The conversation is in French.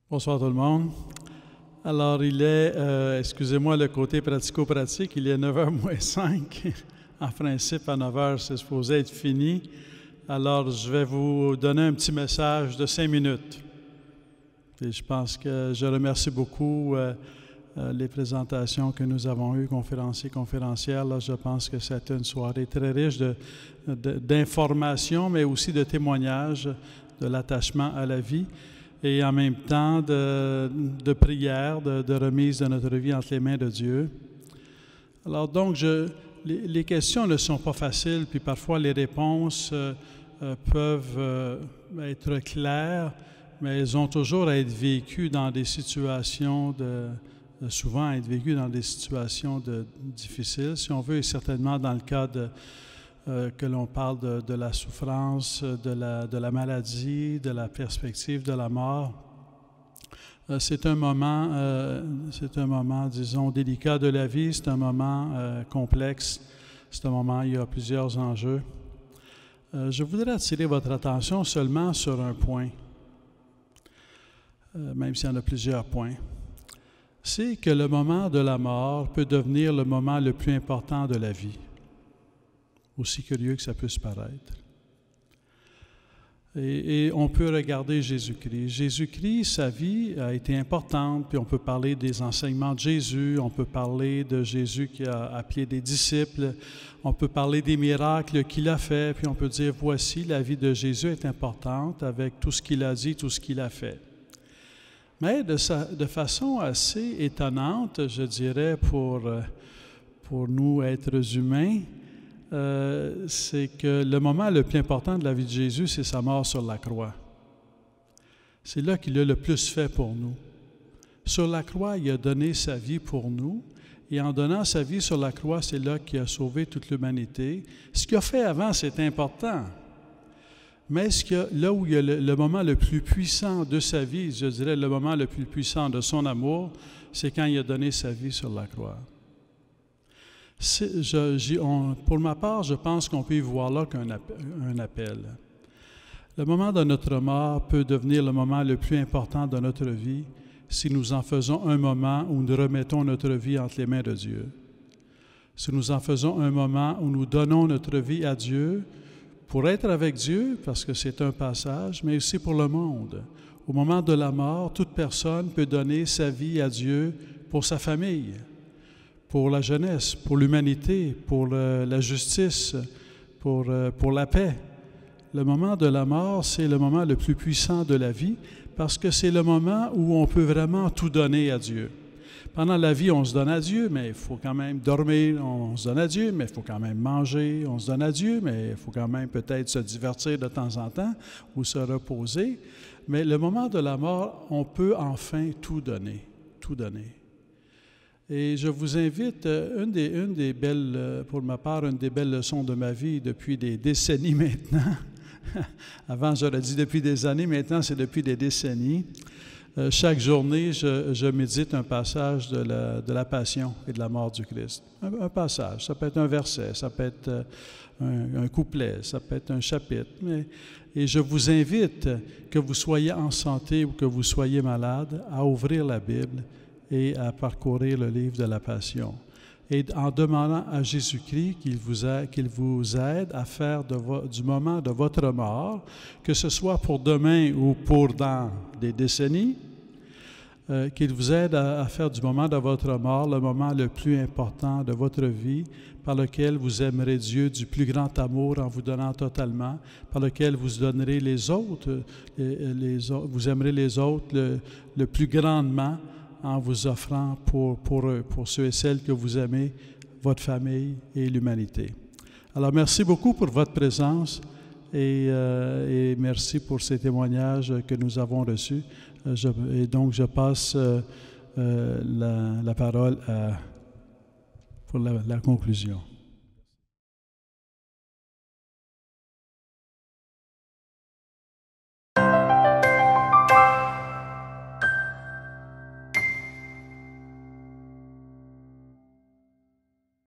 Bonsoir tout le monde. Alors, il est, excusez-moi le côté pratico-pratique, il est 9h moins 5. En principe, à 9h, c'est supposé être fini. Alors, je vais vous donner un petit message de 5 minutes. Et je pense que je remercie beaucoup les présentations que nous avons eues, conférenciers, conférencières. Là, je pense que c'était une soirée très riche d'informations, mais aussi de témoignages de l'attachement à la vie. Et en même temps de prière, de remise de notre vie entre les mains de Dieu. Alors donc, les questions ne sont pas faciles, puis parfois les réponses peuvent être claires, mais elles ont toujours à être vécues dans des situations souvent à être vécues dans des situations difficiles, si on veut, et certainement dans le cas que l'on parle de la souffrance, de la maladie, de la perspective de la mort. C'est un moment, disons, délicat de la vie, c'est un moment complexe, c'est un moment où il y a plusieurs enjeux. Je voudrais attirer votre attention seulement sur un point, même s'il y en a plusieurs points. C'est que le moment de la mort peut devenir le moment le plus important de la vie. Aussi curieux que ça puisse paraître. Et on peut regarder Jésus-Christ. Jésus-Christ, sa vie a été importante, puis on peut parler des enseignements de Jésus, on peut parler de Jésus qui a appelé des disciples, on peut parler des miracles qu'il a fait, puis on peut dire, voici, la vie de Jésus est importante avec tout ce qu'il a dit, tout ce qu'il a fait. Mais de façon assez étonnante, je dirais, pour nous, êtres humains, c'est que le moment le plus important de la vie de Jésus, c'est sa mort sur la croix. C'est là qu'il a le plus fait pour nous. Sur la croix, il a donné sa vie pour nous, et en donnant sa vie sur la croix, c'est là qu'il a sauvé toute l'humanité. Ce qu'il a fait avant, c'est important. Mais là où il y a le moment le plus puissant de sa vie, je dirais le moment le plus puissant de son amour, c'est quand il a donné sa vie sur la croix. Pour ma part, je pense qu'on peut y voir là qu'un appel. Le moment de notre mort peut devenir le moment le plus important de notre vie si nous en faisons un moment où nous remettons notre vie entre les mains de Dieu. Si nous en faisons un moment où nous donnons notre vie à Dieu pour être avec Dieu, parce que c'est un passage, mais aussi pour le monde. Au moment de la mort, toute personne peut donner sa vie à Dieu pour sa famille, pour la jeunesse, pour l'humanité, pour la justice, pour la paix. Le moment de la mort, c'est le moment le plus puissant de la vie parce que c'est le moment où on peut vraiment tout donner à Dieu. Pendant la vie, on se donne à Dieu, mais il faut quand même dormir, on se donne à Dieu, mais il faut quand même manger, on se donne à Dieu, mais il faut quand même peut-être se divertir de temps en temps ou se reposer. Mais le moment de la mort, on peut enfin tout donner, tout donner. Et je vous invite, une des belles, pour ma part, une des belles leçons de ma vie depuis des décennies maintenant. Avant, j'aurais dit depuis des années, maintenant c'est depuis des décennies. Chaque journée, je médite un passage de la Passion et de la mort du Christ. Un passage, ça peut être un verset, ça peut être un couplet, ça peut être un chapitre. Et je vous invite, que vous soyez en santé ou que vous soyez malade, à ouvrir la Bible et à parcourir le livre de la Passion. Et en demandant à Jésus-Christ qu'il vous aide à faire du moment de votre mort, que ce soit pour demain ou pour dans des décennies, qu'il vous aide à faire du moment de votre mort le moment le plus important de votre vie, par lequel vous aimerez Dieu du plus grand amour en vous donnant totalement, par lequel vous donnerez les autres, vous aimerez les autres le plus grandement, en vous offrant pour eux, pour ceux et celles que vous aimez, votre famille et l'humanité. Alors, merci beaucoup pour votre présence et merci pour ces témoignages que nous avons reçus. Et donc, je passe la parole pour la conclusion.